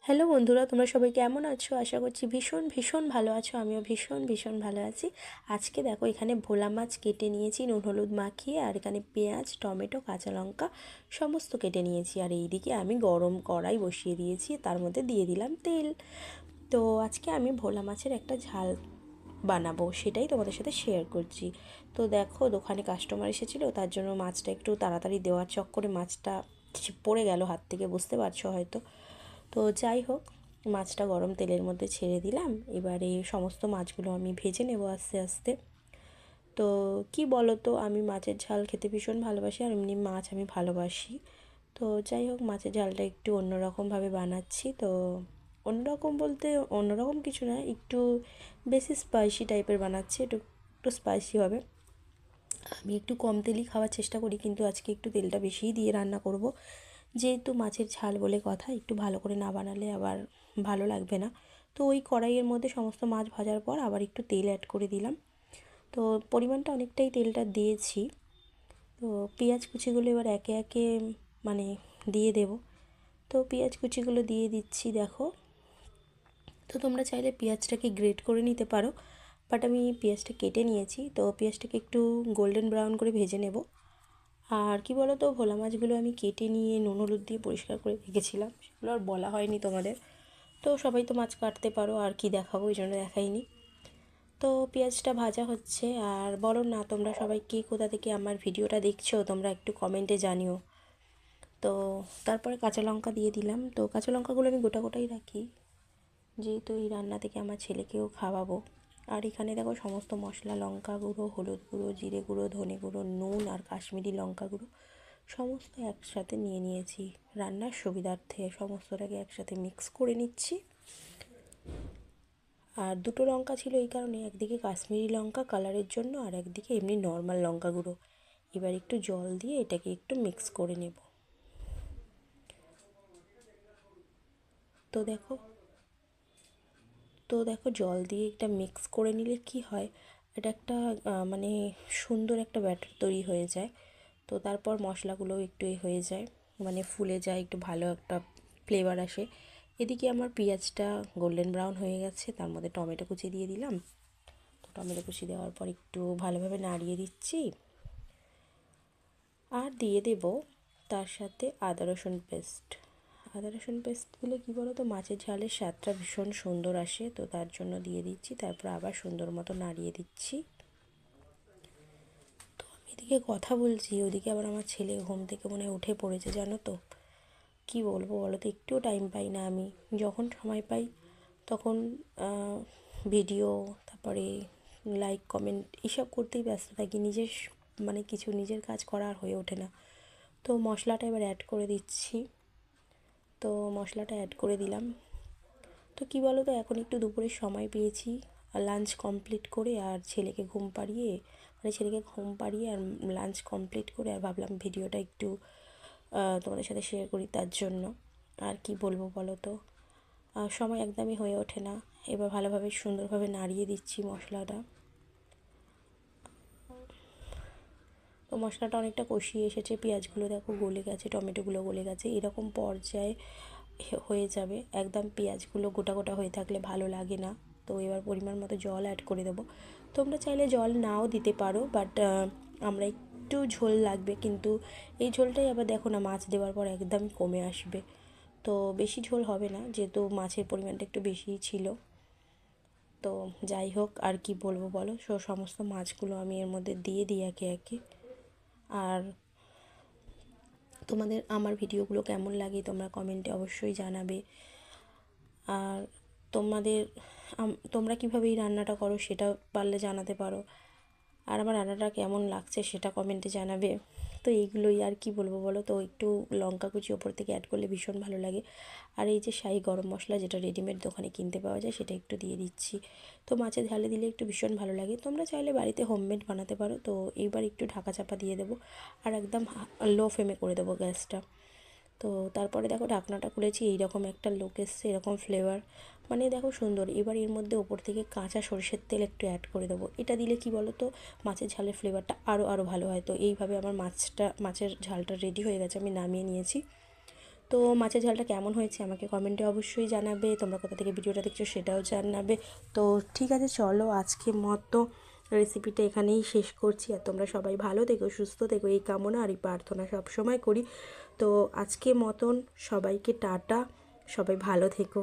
Hello বন্ধুরা, তোমরা সবাই কেমন আছো? আশা করছি ভীষণ ভীষণ ভালো আছো। আমিও ভীষণ ভীষণ ভালো আছি। আজকে দেখো এখানে ভোলা মাছ কেটে নিয়েছি নুন হলুদ মাখিয়ে, আর এখানে পেঁয়াজ টমেটো কাঁচা লঙ্কা সমস্ত কেটে নিয়েছি। আর এইদিকে আমি গরম কড়াই বসিয়ে দিয়েছি, তার মধ্যে দিয়ে দিলাম তেল। তো আজকে আমি ভোলা মাছের একটা ঝাল বানাবো, সেটাই তোমাদের সাথে শেয়ার করছি। তো দেখো দোকানে কাস্টমার এসেছিলো, তার জন্য মাছটা একটু তাড়াতাড়ি দেওয়ার চক্করে মাছটা পড়ে গেল হাত থেকে, বুঝতে পারছো হয়তো। তো যাই হোক, মাছটা গরম তেলের মধ্যে ছেড়ে দিলাম। এবারে সমস্ত মাছগুলো আমি ভেজে নেব আস্তে আস্তে। তো কি বলো তো, আমি মাছের ঝাল খেতে ভীষণ ভালোবাসি, আর এমনি মাছ আমি ভালোবাসি। তো যাই হোক, মাছের ঝালটা একটু অন্যরকমভাবে বানাচ্ছি। তো অন্যরকম বলতে অন্যরকম কিছু না, একটু বেশি স্পাইসি টাইপের বানাচ্ছি, একটু একটু স্পাইসি হবে। আমি একটু কম তেলই খাওয়ার চেষ্টা করি, কিন্তু আজকে একটু তেলটা বেশিই দিয়ে রান্না করব, যেহেতু মাছের ঝাল বলে কথা। একটু ভালো করে না বানালে আবার ভালো লাগবে না। তো ওই কড়াইয়ের মধ্যে সমস্ত মাছ ভাজার পর আবার একটু তেল অ্যাড করে দিলাম। তো পরিমাণটা অনেকটাই তেলটা দিয়েছি। তো পেঁয়াজ কুচিগুলো এবার একে একে মানে দিয়ে দেব। তো পেঁয়াজ কুচিগুলো দিয়ে দিচ্ছি দেখো। তো তোমরা চাইলে পেঁয়াজটাকে গ্রেট করে নিতে পারো, বাট আমি পেঁয়াজটা কেটে নিয়েছি। তো পেঁয়াজটাকে একটু গোল্ডেন ব্রাউন করে ভেজে নেব। আর কি বলো তো, ভোলা মাছগুলো আমি কেটে নিয়ে নুন হলুদ দিয়ে পরিষ্কার করে রেখেছিলাম, সেগুলো আর বলা হয়নি তোমাদের। তো সবাই তো মাছ কাটতে পারো, আর কি দেখাবো, ওই জন্য দেখাইনি। তো পেঁয়াজটা ভাজা হচ্ছে। আর বলো না, তোমরা সবাই কে কোথা থেকে আমার ভিডিওটা দেখছো, তোমরা একটু কমেন্টে জানিও। তো তারপরে কাঁচা লঙ্কা দিয়ে দিলাম। তো কাঁচা লঙ্কাগুলো আমি গোটা গোটাই রাখি, যেহেতু এই রান্না থেকে আমার ছেলেকেও খাওয়াবো। আর এখানে দেখো সমস্ত মশলা, লঙ্কা গুঁড়ো, হলুদ গুঁড়ো, জিরে গুঁড়ো, ধনে গুঁড়ো, নুন আর কাশ্মীরি লঙ্কা গুঁড়ো সমস্ত একসাথে নিয়ে নিয়েছি রান্নার সুবিধার্থে। সমস্তটাকে একসাথে মিক্স করে নিচ্ছি। আর দুটো লঙ্কা ছিল এই কারণে, একদিকে কাশ্মীরি লঙ্কা কালারের জন্য, আর একদিকে এমনি নর্মাল লঙ্কা গুঁড়ো। এবার একটু জল দিয়ে এটাকে একটু মিক্স করে নেব। তো দেখো জল দিয়ে এটা মিক্স করে নিলে কি হয়, এটা একটা মানে সুন্দর একটা ব্যাটার তৈরি হয়ে যায়। তো তারপর মশলাগুলোও একটু হয়ে যায়, মানে ফুলে যায়, একটু ভালো একটা ফ্লেভার আসে। এদিকে আমার পেঁয়াজটা গোল্ডেন ব্রাউন হয়ে গেছে, তার মধ্যে টমেটো কুচি দিয়ে দিলাম। তো টমেটো কুচি দেওয়ার পর একটু ভালোভাবে নাড়িয়ে দিচ্ছি। আর দিয়ে দেব তার সাথে আদা রসুন পেস্ট। আদা রসুন পেস্ট দিলে কী বলো তো, মাছের ঝালের স্বাদটা ভীষণ সুন্দর আসে, তো তার জন্য দিয়ে দিচ্ছি। তারপর আবার সুন্দর মতো নাড়িয়ে দিচ্ছি। তো আমি এদিকে কথা বলছি, ওদিকে আবার আমার ছেলে ঘুম থেকে মনে হয় উঠে পড়েছে, জানো তো। কি বলবো বলো তো, একটুও টাইম পাই না আমি। যখন সময় পাই তখন ভিডিও, তারপরে লাইক কমেন্ট এসব করতেই ব্যস্ত থাকি। নিজের মানে কিছু নিজের কাজ করা আর হয়ে ওঠে না। তো মশলাটা এবার অ্যাড করে দিচ্ছি। তো মশলাটা অ্যাড করে দিলাম। তো কী বলো তো, এখন একটু দুপুরের সময় পেয়েছি, লাঞ্চ কমপ্লিট করে আর ছেলেকে ঘুম পাড়িয়ে, আর লাঞ্চ কমপ্লিট করে, আর ভাবলাম ভিডিওটা একটু তোমাদের সাথে শেয়ার করি, তার জন্য। আর কি বলবো বলো তো, সময় একদমই হয়ে ওঠে না। এবার ভালোভাবে সুন্দরভাবে নাড়িয়ে দিচ্ছি মশলাটা। তো মশলাটা অনেকটা কষিয়ে এসেছে, পেঁয়াজগুলো দেখো গলে গেছে, টমেটোগুলো গলে গেছে, এরকম পর্যায়ে হয়ে যাবে। একদম পেঁয়াজগুলো গোটা গোটা হয়ে থাকলে ভালো লাগে না। তো এবার পরিমাণ মতো জল অ্যাড করে দেবো। তোমরা চাইলে জল নাও দিতে পারো, বাট আমরা একটু ঝোল লাগবে, কিন্তু এই ঝোলটাই আবার দেখো না মাছ দেওয়ার পর একদমই কমে আসবে। তো বেশি ঝোল হবে না, যেহেতু মাছের পরিমাণটা একটু বেশিই ছিল। তো যাই হোক, আর কি বলবো বলো, সমস্ত মাছগুলো আমি এর মধ্যে দিয়ে দিই একে একে। আর তোমাদের আমার ভিডিওগুলো কেমন লাগে তোমরা কমেন্টে অবশ্যই জানাবে। আর তোমাদের তোমরা কীভাবে এই রান্নাটা করো সেটা পারলে জানাতে পারো। আর আমার রান্নাটা কেমন লাগছে সেটা কমেন্টে জানাবে। তো এইগুলোই, আর কি বলবো বলো তো, একটু লঙ্কা কুচি ওপর থেকে অ্যাড করলে ভীষণ ভালো লাগে। আর এই যে শাহি গরম মশলা, যেটা রেডিমেড দোকানে কিনতে পাওয়া যায়, সেটা একটু দিয়ে দিচ্ছি। তো মাছের ঝালে দিলে একটু ভীষণ ভালো লাগে। তোমরা চাইলে বাড়িতে হোমমেড বানাতে পারো। তো এইবার একটু ঢাকা চাপা দিয়ে দেবো, আর একদম লো ফ্লেমে করে দেবো গ্যাসটা। তো তারপরে দেখো ঢাকনাটা খুলেছি, এইরকম একটা লুক এসছে, এরকম ফ্লেভার, মানে দেখো সুন্দর। এবার এর মধ্যে ওপর থেকে কাঁচা সরষের তেল একটু অ্যাড করে দেবো। এটা দিলে কি বলো তো, মাছের ঝালের ফ্লেভারটা আরও ভালো হয়। তো এইভাবে আমার মাছের ঝালটা রেডি হয়ে গেছে, আমি নামিয়ে নিয়েছি। তো মাছের ঝালটা কেমন হয়েছে আমাকে কমেন্টে অবশ্যই জানাবে, তোমরা কোথা থেকে ভিডিওটা দেখছো সেটাও জানাবে। তো ঠিক আছে, চলো আজকে মতো রেসিপিটা এখানেই শেষ করছি। আর তোমরা সবাই ভালো থেকো, সুস্থ থেকো, এই কামনা আর এই প্রার্থনা সবসময় করি। তো আজকে মতন সবাইকে টাটা, সবাই ভালো থেকো।